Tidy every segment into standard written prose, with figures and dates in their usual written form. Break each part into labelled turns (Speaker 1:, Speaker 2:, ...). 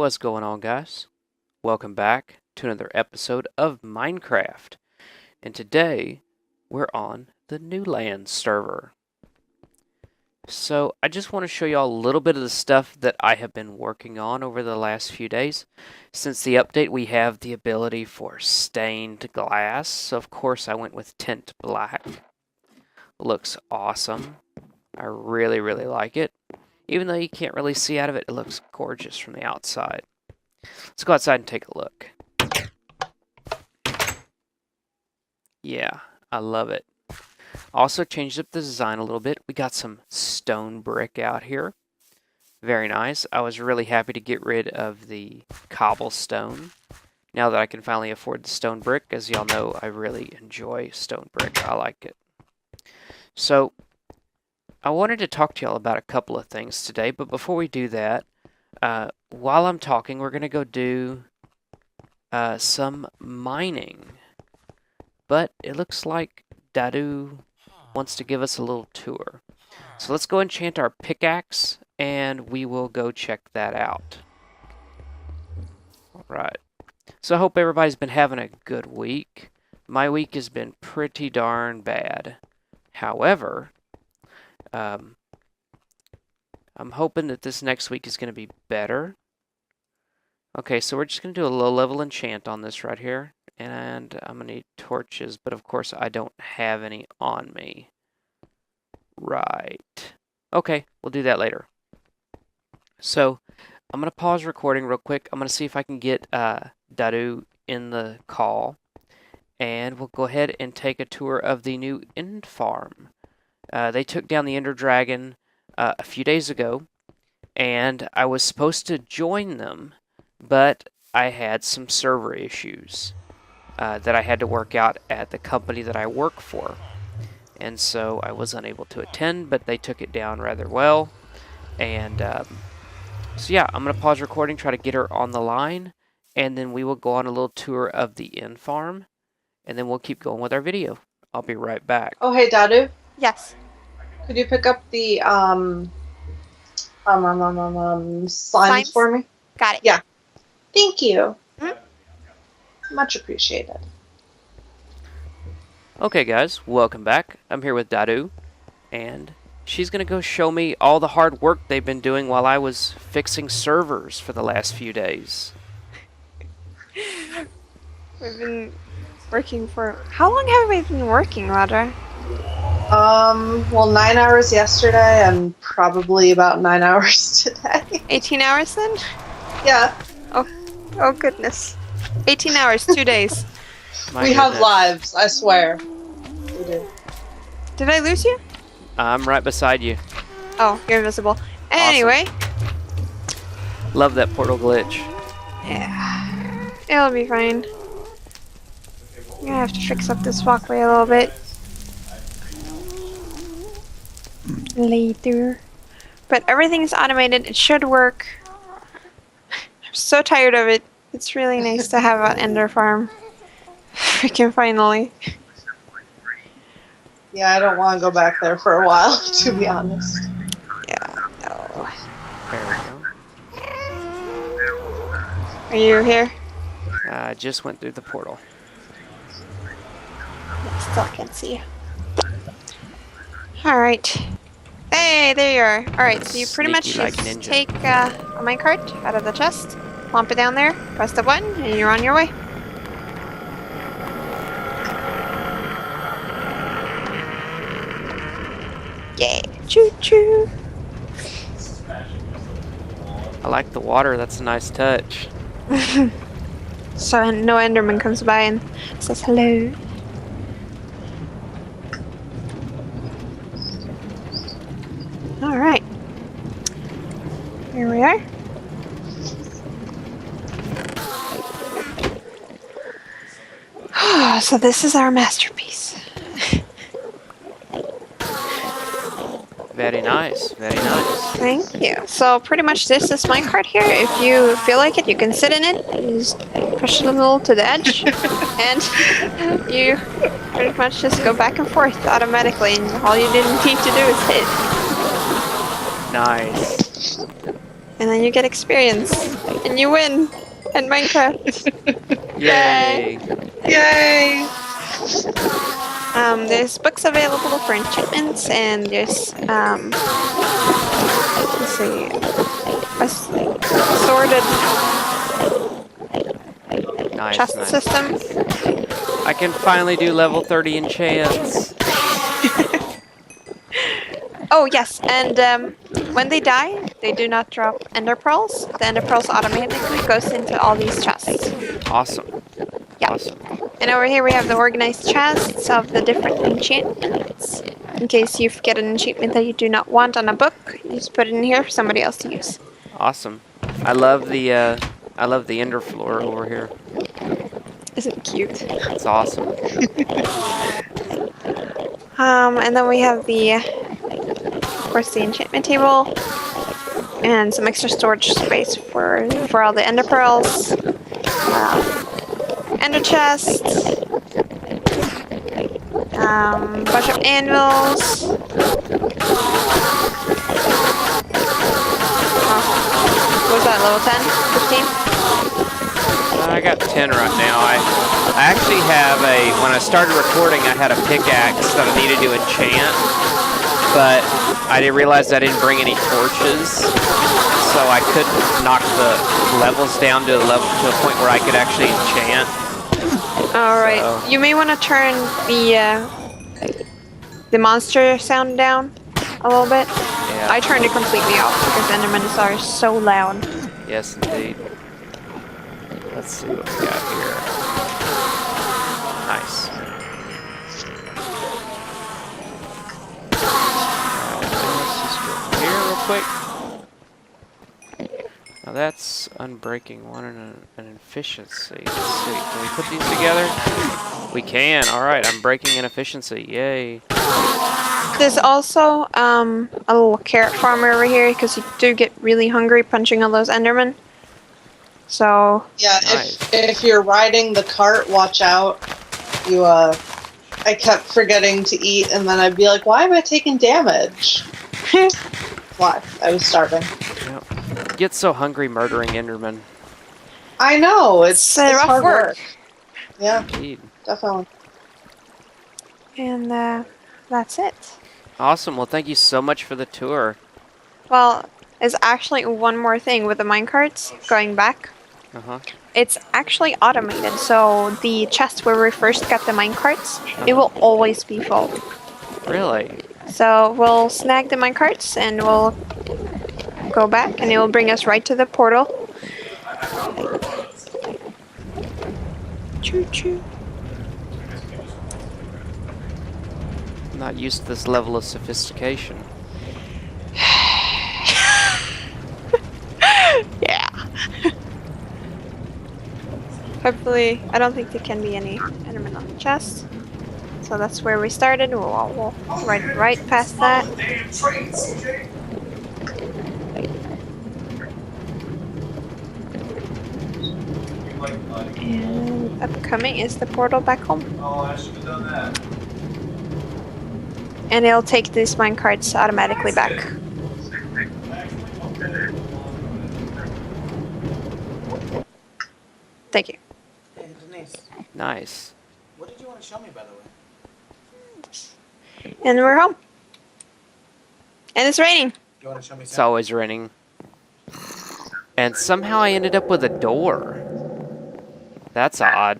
Speaker 1: What's going on, guys? Welcome back to another episode of Minecraft. And today, we're on the Newlands server. So, I just want to show y'all a little bit of the stuff that I have been working on over the last few days. Since the update, we have the ability for stained glass. So, of course, I went with tint black. Looks awesome. I really like it. Even though you can't really see out of it, it looks gorgeous from the outside. Let's go outside and take a look. Yeah, I love it. Also changed up the design a little bit. We got some stone brick out here. Very nice. I was really happy to get rid of the cobblestone. Now that I can finally afford the stone brick, as y'all know, I really enjoy stone brick. I like it. So, I wanted to talk to y'all about a couple of things today, but before we do that, while I'm talking, we're going to go do some mining. But it looks like Dadu wants to give us a little tour. So let's go enchant our pickaxe, and we will go check that out. Alright. So I hope everybody's been having a good week. My week has been pretty darn bad. However, I'm hoping that this next week is going to be better. Okay, so we're just going to do a low-level enchant on this right here. And I'm going to need torches, but of course I don't have any on me. Right. Okay, we'll do that later. So, I'm going to pause recording real quick. I'm going to see if I can get Dadu in the call. And we'll go ahead and take a tour of the new end farm. They took down the Ender Dragon a few days ago, and I was supposed to join them, but I had some server issues that I had to work out at the company that I work for. And so I was unable to attend, but they took it down rather well. And so yeah, I'm going to pause recording, try to get her on the line, and then we will go on a little tour of the end farm, and then we'll keep going with our video. I'll be right back.
Speaker 2: Oh, hey, Dadu.
Speaker 3: Yes.
Speaker 2: Could you pick up the slimes for me?
Speaker 3: Got it.
Speaker 2: Yeah. Thank you.
Speaker 3: Mm-hmm.
Speaker 2: Much appreciated.
Speaker 1: Okay, guys, welcome back. I'm here with Dadu, and she's going to go show me all the hard work they've been doing while I was fixing servers for the last few days.
Speaker 3: We've been working for... How long have we been working, Roger?
Speaker 2: Well, 9 hours yesterday and probably about 9 hours today.
Speaker 3: 18 hours then?
Speaker 2: Yeah.
Speaker 3: Oh goodness. 18 hours, 2 days.
Speaker 2: We have lives, I swear. We do.
Speaker 3: Did I lose you?
Speaker 1: I'm right beside you.
Speaker 3: Oh, you're invisible. Anyway.
Speaker 1: Love that portal glitch.
Speaker 3: Yeah. It'll be fine. I'm gonna have to fix up this walkway a little bit. Later. But everything's automated. It should work. I'm so tired of it. It's really nice to have an ender farm. Freaking finally.
Speaker 2: Yeah, I don't want to go back there for a while, to be honest.
Speaker 3: Yeah, no.
Speaker 1: There we
Speaker 3: Are you here?
Speaker 1: go. I just went through the portal.
Speaker 3: Still can't see you. Alright. Hey, there you are. Alright, so you pretty much
Speaker 1: Sneaky like
Speaker 3: just
Speaker 1: ninja.
Speaker 3: take a minecart out of the chest, plump it down there, press the button, and you're on your way. Yeah, choo-choo.
Speaker 1: I like the water. That's a nice touch.
Speaker 3: So no Enderman comes by and says hello. Alright. Here we are. So this is our masterpiece.
Speaker 1: Very nice. Very nice.
Speaker 3: Thank you. So pretty much this is my cart here. If you feel like it, you can sit in it. You just push it a little to the edge. And you pretty much just go back and forth automatically. And all you didn't need to do is hit.
Speaker 1: Nice.
Speaker 3: And then you get experience. And you win at Minecraft.
Speaker 1: Yay!
Speaker 2: Yay!
Speaker 3: There's books available for enchantments, and there's let's see, sorted
Speaker 1: Nice,
Speaker 3: chest
Speaker 1: nice.
Speaker 3: system.
Speaker 1: I can finally do level 30 enchants.
Speaker 3: Oh yes, and when they die, they do not drop ender pearls. The ender pearls automatically goes into all these chests.
Speaker 1: Awesome.
Speaker 3: Yeah.
Speaker 1: Awesome.
Speaker 3: And over here we have the organized chests of the different enchantments. In case you get an enchantment that you do not want on a book, you just put it in here for somebody else to use.
Speaker 1: Awesome. I love the ender floor over here.
Speaker 3: Isn't it cute?
Speaker 1: It's awesome.
Speaker 3: And then we have of course, the enchantment table, and some extra storage space for all the ender pearls, ender chests, bunch of anvils. What was that, level 10? 15?
Speaker 1: I got 10 right now. I actually have when I started recording, I had a pickaxe that I needed to enchant, but I didn't realize I didn't bring any torches, so I couldn't knock the levels down to a point where I could actually enchant.
Speaker 3: Alright,
Speaker 1: So-
Speaker 3: you may want to turn the monster sound down a little bit.
Speaker 1: Yeah.
Speaker 3: I turned it completely off because Endermans are so loud.
Speaker 1: Yes, indeed. Let's see what we got here. Nice. Let's just go here real quick. Now that's unbreaking one and an efficiency. Let's see. Can we put these together? We can. All right. I'm breaking an efficiency. Yay.
Speaker 3: There's also a little carrot farmer over here because you do get really hungry punching all those Endermen. So
Speaker 2: Yeah,
Speaker 1: Nice.
Speaker 2: if you're riding the cart, watch out. I kept forgetting to eat, and then I'd be like, why am I taking damage? Why? I was starving.
Speaker 1: Yep. Get so hungry murdering Enderman.
Speaker 2: I know, it's
Speaker 3: rough
Speaker 2: hard
Speaker 3: work.
Speaker 2: work. Yeah,
Speaker 1: Indeed.
Speaker 2: definitely.
Speaker 3: And that's it.
Speaker 1: Awesome. Well, thank you so much for the tour.
Speaker 3: Well, there's actually one more thing with the minecarts going back.
Speaker 1: Uh-huh.
Speaker 3: It's actually automated, so the chest where we first got the minecarts, it will always be full.
Speaker 1: Really?
Speaker 3: So we'll snag the minecarts and we'll go back, and it will bring us right to the portal. Choo choo.
Speaker 1: I'm not used to this level of sophistication.
Speaker 3: Yeah. Hopefully, I don't think there can be any endermen on the chest. So that's where we started. We'll right past that. And upcoming is the portal back home.
Speaker 4: Oh, I should have done that.
Speaker 3: And it'll take these minecarts automatically back. Thank you.
Speaker 4: Hey, Denise,
Speaker 1: Nice.
Speaker 4: what did you want to show me, by the way?
Speaker 3: And we're home. And it's raining.
Speaker 4: You want to show me
Speaker 1: It's always raining. And somehow I ended up with a door. That's odd.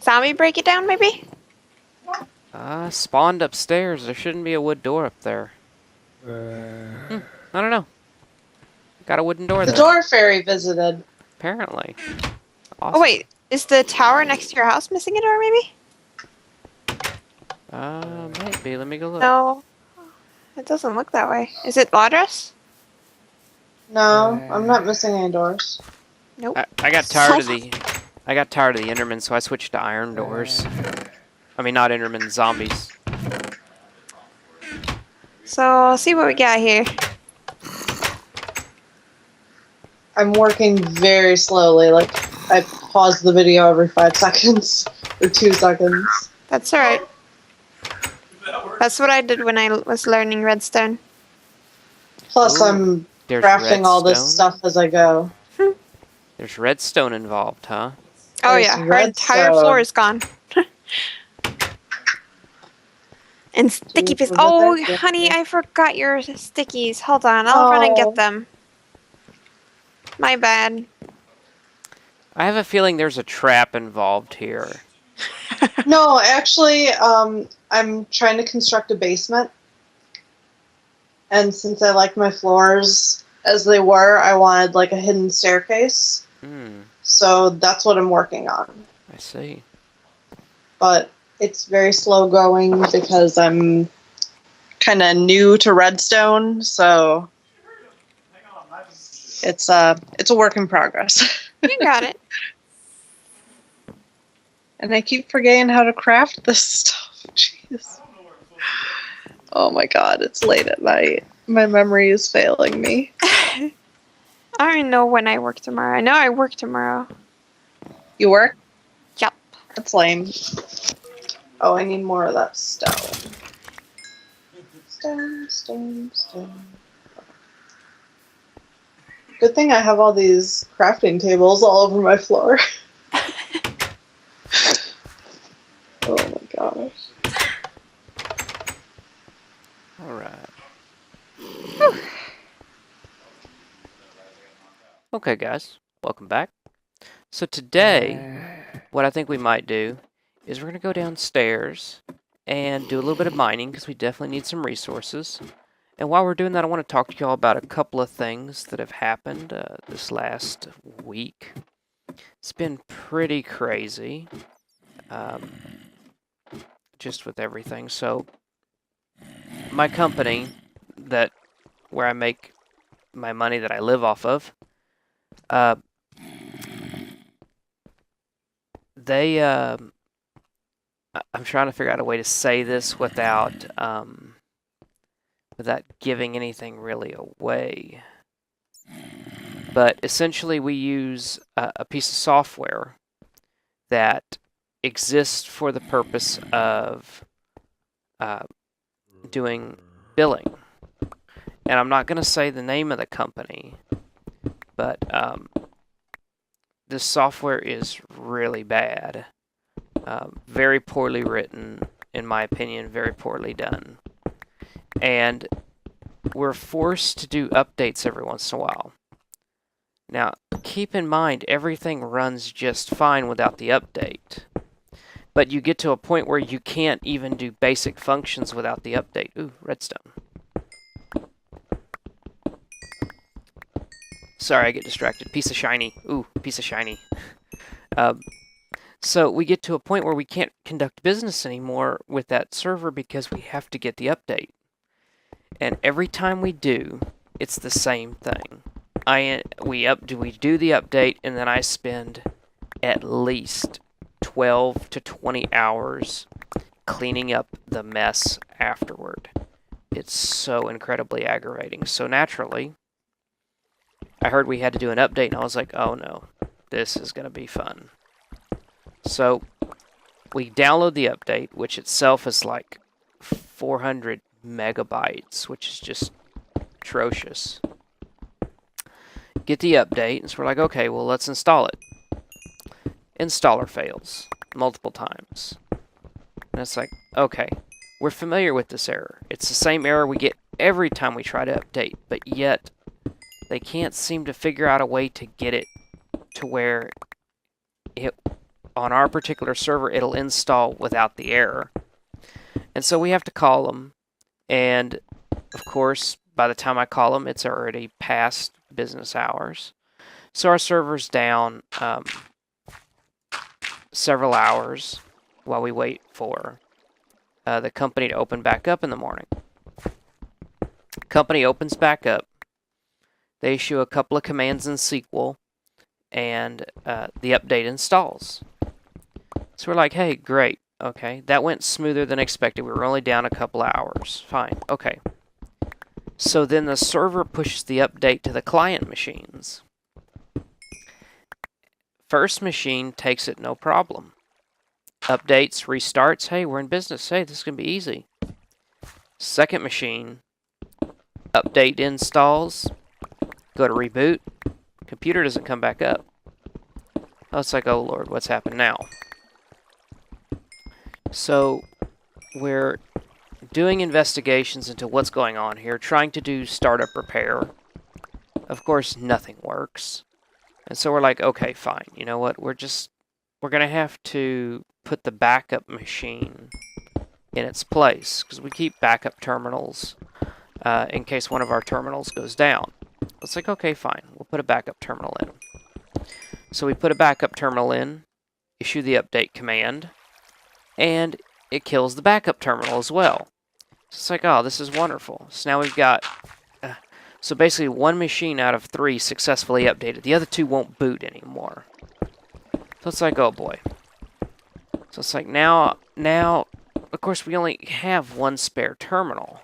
Speaker 3: Zombie break it down, maybe?
Speaker 1: Spawned upstairs. There shouldn't be a wood door up there. I don't know. Got a wooden door
Speaker 2: The
Speaker 1: there.
Speaker 2: door fairy visited.
Speaker 1: Apparently.
Speaker 3: Oh
Speaker 1: Awesome.
Speaker 3: wait, is the tower next to your house missing a door, maybe?
Speaker 1: Maybe. Let me go look.
Speaker 3: No. It doesn't look that way. Is it Ladras?
Speaker 2: No, I'm not missing any doors.
Speaker 3: Nope.
Speaker 1: I got tired of the Enderman, so I switched to iron doors. I mean, not Enderman, zombies.
Speaker 3: So, I'll see what we got here.
Speaker 2: I'm working very slowly. Like, I pause the video every 5 seconds or 2 seconds.
Speaker 3: That's alright. That's what I did when I was learning redstone.
Speaker 2: Plus,
Speaker 1: Ooh.
Speaker 2: I'm
Speaker 1: There's
Speaker 2: crafting all this
Speaker 1: redstone?
Speaker 2: stuff as I go.
Speaker 1: There's redstone involved, huh?
Speaker 3: Oh
Speaker 2: There's
Speaker 3: yeah, her entire floor
Speaker 2: redstone.
Speaker 3: is gone. And sticky pieces.
Speaker 2: Dude,
Speaker 3: Oh,
Speaker 2: what the heck?
Speaker 3: honey, I forgot your stickies. Hold on, I'll run and
Speaker 2: Oh.
Speaker 3: get them. My bad.
Speaker 1: I have a feeling there's a trap involved here.
Speaker 2: No, actually, I'm trying to construct a basement. And since I like my floors as they were, I wanted like a hidden staircase.
Speaker 1: Hmm,
Speaker 2: So that's what I'm working on.
Speaker 1: I see.
Speaker 2: But it's very slow going because I'm kind of new to redstone, so it's a work in progress.
Speaker 3: You got it.
Speaker 2: And I keep forgetting how to craft this stuff. Jeez. Oh my god, it's late at night. My memory is failing me.
Speaker 3: I don't even know when I work tomorrow. I know I work tomorrow.
Speaker 2: You work?
Speaker 3: Yep.
Speaker 2: That's lame. Oh, I need more of that stone. Stone. Good thing I have all these crafting tables all over my floor. Oh my gosh.
Speaker 1: Alright. Okay, guys. Welcome back. So today, what I think we might do is we're going to go downstairs and do a little bit of mining because we definitely need some resources. And while we're doing that, I want to talk to y'all about a couple of things that have happened this last week. It's been pretty crazy, just with everything. So, my company where I make my money that I live off of, I'm trying to figure out a way to say this without giving anything really away. But essentially, we use a piece of software that exists for the purpose of doing billing. And I'm not going to say the name of the company, but this software is really bad. Very poorly written, in my opinion, very poorly done. And we're forced to do updates every once in a while. Now, keep in mind, everything runs just fine without the update. But you get to a point where you can't even do basic functions without the update. Ooh, redstone. Sorry, I get distracted. Piece of shiny. Ooh, piece of shiny. So we get to a point where we can't conduct business anymore with that server because we have to get the update. And every time we do, it's the same thing. We do the update, and then I spend at least 12 to 20 hours cleaning up the mess afterward. It's so incredibly aggravating. So naturally, I heard we had to do an update, and I was like, oh no, this is going to be fun. So we download the update, which itself is like 400 megabytes, which is just atrocious. Get the update, and so we're like, okay, well, let's install it. Installer fails multiple times. And it's like, okay, we're familiar with this error. It's the same error we get every time we try to update, but yet they can't seem to figure out a way to get it to where on our particular server it'll install without the error. And so we have to call them, and of course, by the time I call them, it's already past business hours. So our server's down several hours while we wait for the company to open back up in the morning. Company opens back up. They issue a couple of commands in SQL, and the update installs. So we're like, hey, great. Okay, that went smoother than expected. We were only down a couple of hours. Fine. Okay. So then the server pushes the update to the client machines. First machine takes it no problem. Updates, restarts. Hey, we're in business. Hey, this is going to be easy. Second machine, update installs. Go to reboot. Computer doesn't come back up. Oh, it's like, oh Lord, what's happened now? So we're doing investigations into what's going on here, trying to do startup repair. Of course, nothing works. And so we're like, okay, fine. You know what? We're going to have to put the backup machine in its place, because we keep backup terminals in case one of our terminals goes down. It's like, okay, fine. We'll put a backup terminal in. So we put a backup terminal in, issue the update command, and it kills the backup terminal as well. So it's like, oh, this is wonderful. So now we've got... so basically, one machine out of 3 successfully updated. The other 2 won't boot anymore. So it's like, oh boy. So it's like, now, of course, we only have 1 spare terminal.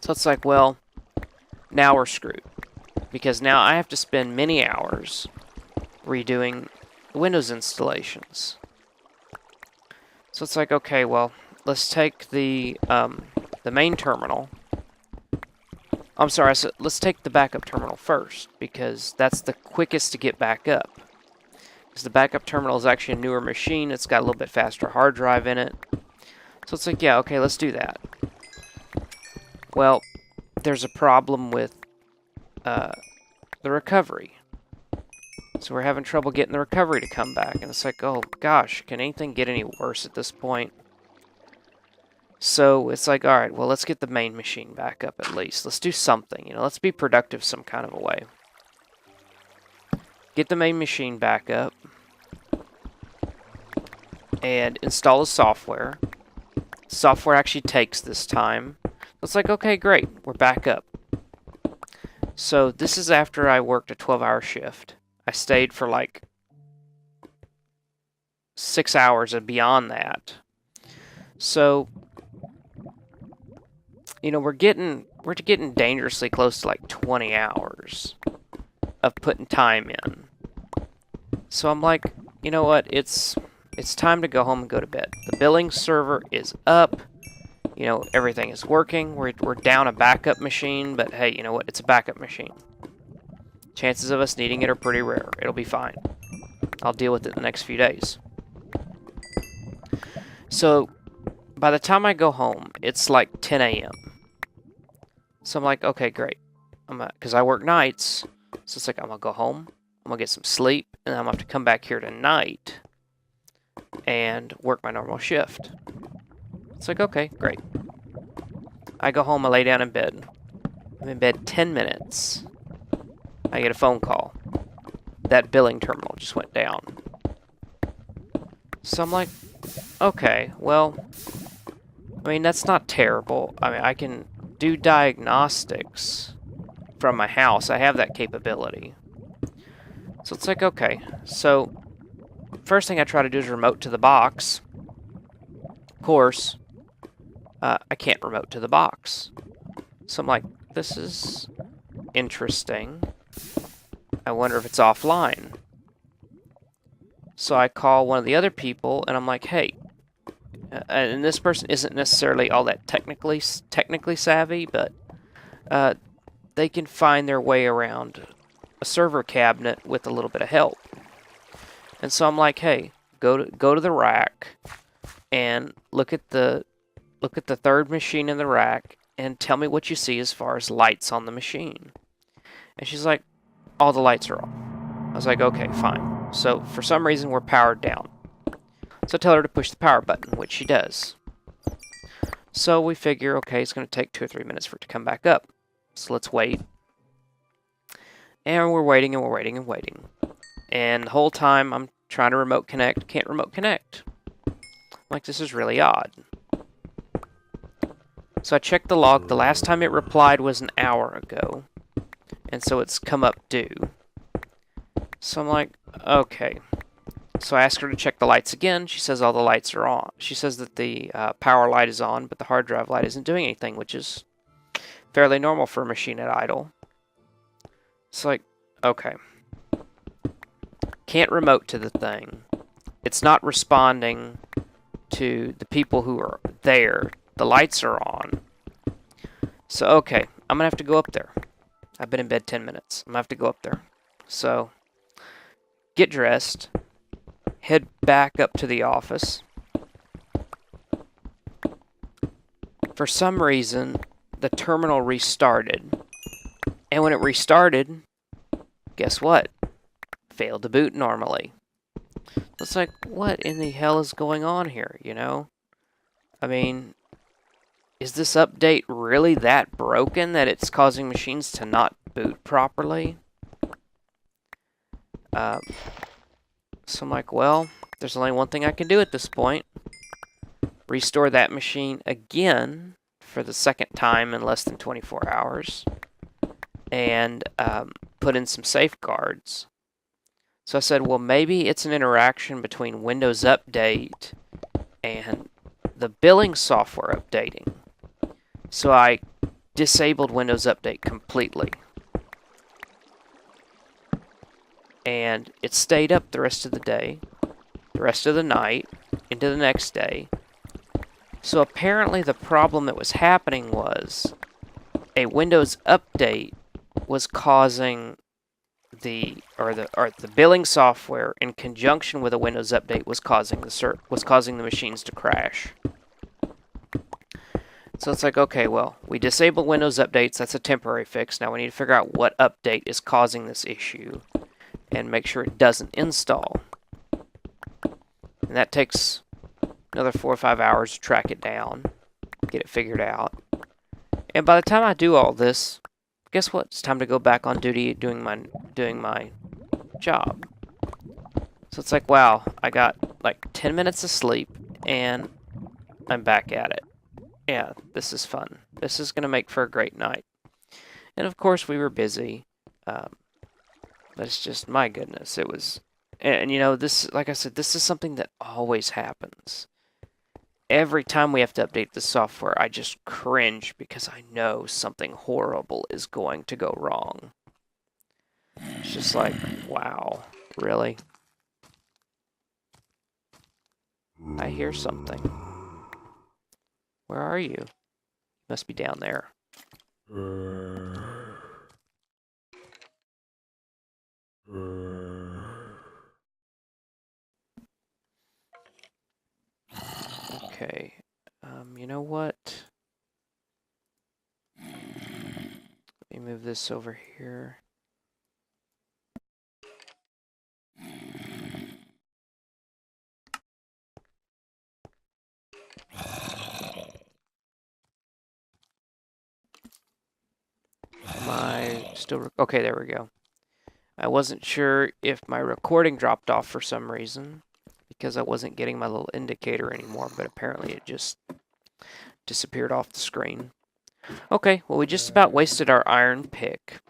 Speaker 1: So it's like, well, now we're screwed. Because now I have to spend many hours redoing Windows installations. So it's like, okay, well, let's take the main terminal. I'm sorry, so let's take the backup terminal first, because that's the quickest to get back up. Because the backup terminal is actually a newer machine. It's got a little bit faster hard drive in it. So it's like, yeah, okay, let's do that. Well, there's a problem with the recovery. So we're having trouble getting the recovery to come back. And it's like, oh gosh, can anything get any worse at this point? So it's like, alright, well, let's get the main machine back up at least. Let's do something, let's be productive some kind of a way. Get the main machine back up. And install the software. Software actually takes this time. It's like, okay, great, we're back up. So this is after I worked a 12-hour shift. I stayed for like 6 hours and beyond that. So, we're getting dangerously close to like 20 hours of putting time in. So I'm like, you know what? It's time to go home and go to bed. The billing server is up. Everything is working. We're down a backup machine, but hey, you know what? It's a backup machine. Chances of us needing it are pretty rare. It'll be fine. I'll deal with it the next few days. So, by the time I go home, it's like 10 a.m. So I'm like, okay, great. Because I work nights, so it's like, I'm going to go home, I'm going to get some sleep, and then I'm going to have to come back here tonight and work my normal shift. It's like, okay, great. I go home, I lay down in bed. I'm in bed 10 minutes. I get a phone call. That billing terminal just went down. So I'm like, okay, well, that's not terrible. I can do diagnostics from my house. I have that capability. So it's like, okay. So, first thing I try to do is remote to the box. Of course, I can't remote to the box. So I'm like, this is interesting. I wonder if it's offline. So I call one of the other people, and I'm like, hey, and this person isn't necessarily all that technically savvy, but they can find their way around a server cabinet with a little bit of help. And so I'm like, hey, go to the rack and look at the third machine in the rack and tell me what you see as far as lights on the machine. And she's like, all the lights are on. I was like, okay, fine. So for some reason we're powered down. So I tell her to push the power button, which she does. So we figure, okay, it's going to take 2 or 3 minutes for it to come back up. So let's wait. And we're waiting and we're waiting and waiting. And the whole time I'm trying to remote connect, can't remote connect. I'm like, this is really odd. So I checked the log. The last time it replied was an hour ago. And so it's come up due. So I'm like, okay. So I asked her to check the lights again. She says all the lights are on. She says that the power light is on, but the hard drive light isn't doing anything, which is fairly normal for a machine at idle. It's like, okay. Can't remote to the thing. It's not responding to the people who are there. The lights are on. So, okay, I'm going to have to go up there. I've been in bed 10 minutes. I'm gonna have to go up there. So, get dressed, head back up to the office. For some reason, the terminal restarted. And when it restarted, guess what? Failed to boot normally. It's like, what in the hell is going on here, you know? I mean, is this update really that broken that it's causing machines to not boot properly? So I'm like, well, there's only one thing I can do at this point. Restore that machine again for the second time in less than 24 hours. And put in some safeguards. So I said, well, maybe it's an interaction between Windows Update and the billing software updating. So I disabled Windows Update completely. And it stayed up the rest of the day, the rest of the night, into the next day. So apparently the problem that was happening was a Windows Update was causing the billing software in conjunction with a Windows Update was causing the machines to crash. So it's like, okay, well, we disabled Windows Updates. That's a temporary fix. Now we need to figure out what update is causing this issue and make sure it doesn't install. And that takes another 4 or 5 hours to track it down, get it figured out. And by the time I do all this, guess what? It's time to go back on duty doing my job. So it's like, wow, I got like 10 minutes of sleep and I'm back at it. Yeah, this is fun. This is going to make for a great night. And of course we were busy. But it's just, my goodness, it was, and you know, this, like I said, this is something that always happens. Every time we have to update the software, I just cringe because I know something horrible is going to go wrong. It's just like, wow, really? I hear something. Where are you? You must be down there. Okay, you know what? Let me move this over here. Am I still... Okay, there we go. I wasn't sure if my recording dropped off for some reason, because I wasn't getting my little indicator anymore, but apparently it just disappeared off the screen. Okay, well, we just about wasted our iron pick.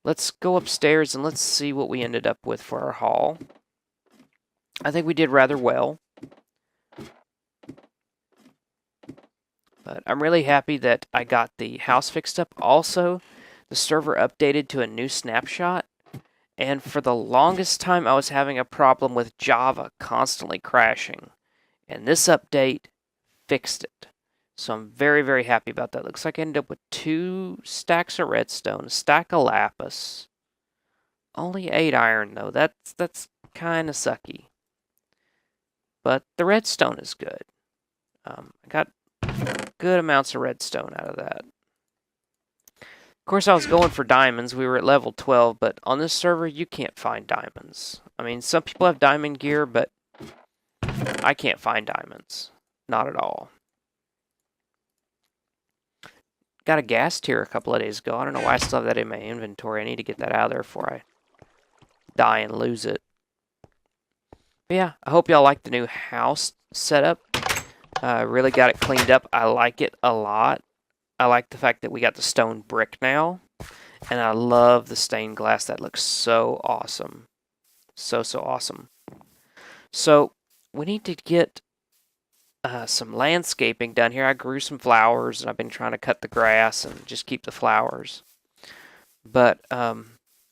Speaker 1: Let's go upstairs and let's see what we ended up with for our haul. I think we did rather well. But I'm really happy that I got the house fixed up. Also, the server updated to a new snapshot. And for the longest time, I was having a problem with Java constantly crashing. And this update fixed it. So I'm very, very happy about that. Looks like I ended up with 2 stacks of redstone, a stack of lapis. Only 8 iron, though. That's kind of sucky. But the redstone is good. I got good amounts of redstone out of that. Of course, I was going for diamonds. We were at level 12, but on this server, you can't find diamonds. I mean, some people have diamond gear, but I can't find diamonds. Not at all. Got a gas tier a couple of days ago. I don't know why I still have that in my inventory. I need to get that out of there before I die and lose it. But yeah, I hope y'all like the new house setup. Really got it cleaned up. I like it a lot. I like the fact that we got the stone brick now. And I love the stained glass. That looks so awesome. So awesome. So, we need to get some landscaping done here. I grew some flowers, and I've been trying to cut the grass and just keep the flowers. But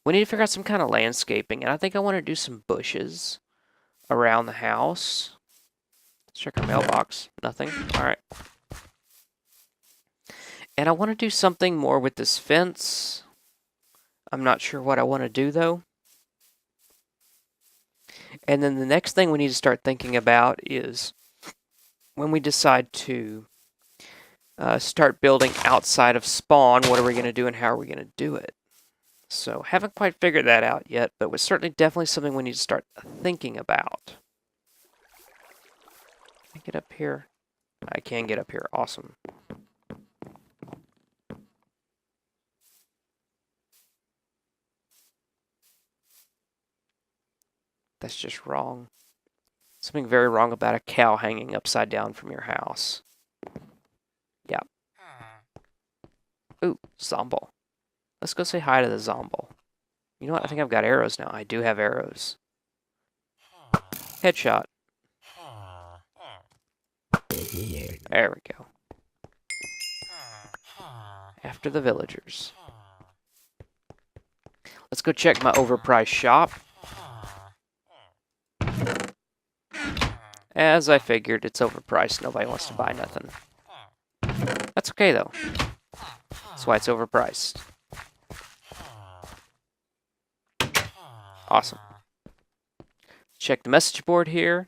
Speaker 1: we need to figure out some kind of landscaping. And I think I want to do some bushes around the house. Let's check our mailbox. Nothing. All right. And I want to do something more with this fence. I'm not sure what I want to do, though. And then the next thing we need to start thinking about is when we decide to start building outside of spawn, what are we going to do and how are we going to do it? So haven't quite figured that out yet, but it's certainly definitely something we need to start thinking about. Can I get up here? I can get up here. Awesome. That's just wrong. Something very wrong about a cow hanging upside down from your house. Yep. Ooh, Zombo. Let's go say hi to the Zombo. You know what? I think I've got arrows now. I do have arrows. Headshot. There we go. After the villagers. Let's go check my overpriced shop. As I figured, it's overpriced. Nobody wants to buy nothing. That's okay, though. That's why it's overpriced. Awesome. Check the message board here.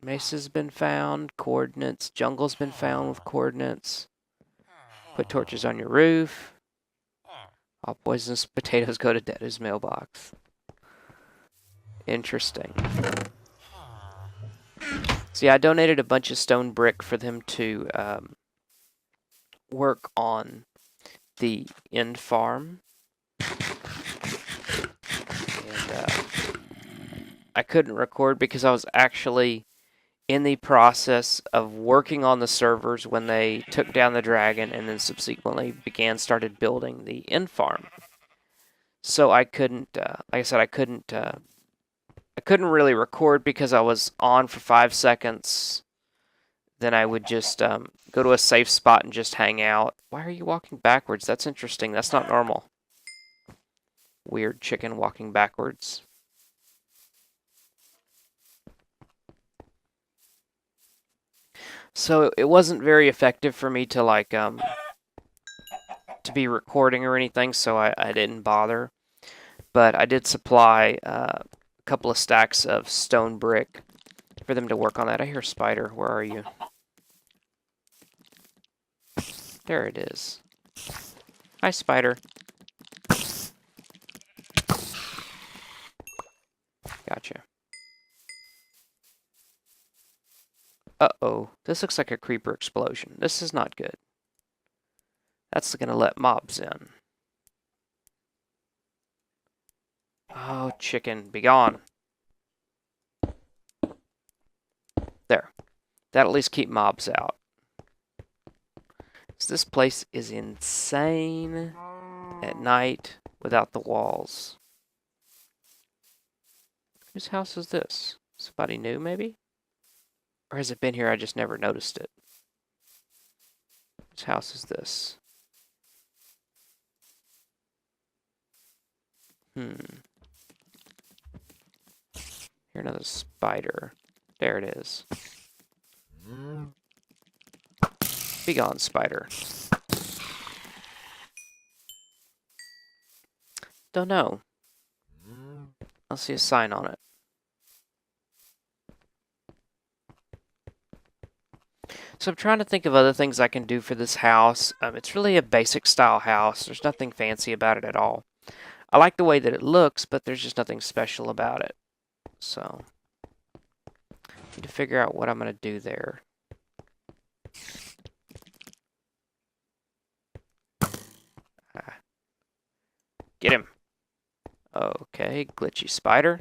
Speaker 1: Mesa's been found. Coordinates. Jungle's been found with coordinates. Put torches on your roof. All poisonous potatoes go to Dedu's mailbox. Interesting. See, I donated a bunch of stone brick for them to work on the end farm. And I couldn't record because I was actually in the process of working on the servers when they took down the dragon and then subsequently started building the end farm. So I couldn't, like I said, I couldn't really record because I was on for 5 seconds. Then I would just go to a safe spot and just hang out. Why are you walking backwards? That's interesting. That's not normal. Weird chicken walking backwards. So it wasn't very effective for me to like to be recording or anything, so I didn't bother. But I did supply a couple of stacks of stone brick for them to work on that. I hear a spider. Where are you? There it is. Hi, spider. Gotcha. Uh-oh. This looks like a creeper explosion. This is not good. That's going to let mobs in. Oh, chicken. Be gone. There. That'll at least keep mobs out. So this place is insane at night without the walls. Whose house is this? Somebody new, maybe? Or has it been here? I just never noticed it. Whose house is this? Here's another spider. There it is. Be gone, spider. Don't know. I'll see a sign on it. So I'm trying to think of other things I can do for this house. It's really a basic style house. There's nothing fancy about it at all. I like the way that it looks, but there's just nothing special about it. So, need to figure out what I'm going to do there. Get him. Okay, glitchy spider.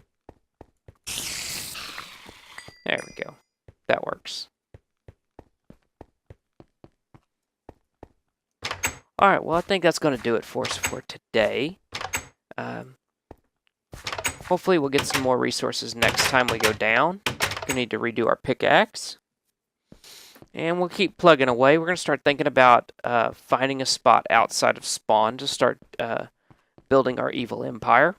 Speaker 1: There we go. That works. Alright, well, I think that's going to do it for us for today. Hopefully we'll get some more resources next time we go down. We need to redo our pickaxe. And we'll keep plugging away. We're going to start thinking about finding a spot outside of spawn to start building our evil empire.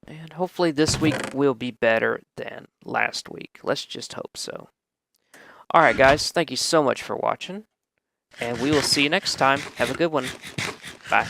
Speaker 1: And hopefully this week will be better than last week. Let's just hope so. Alright guys, thank you so much for watching. And we will see you next time. Have a good one. Bye.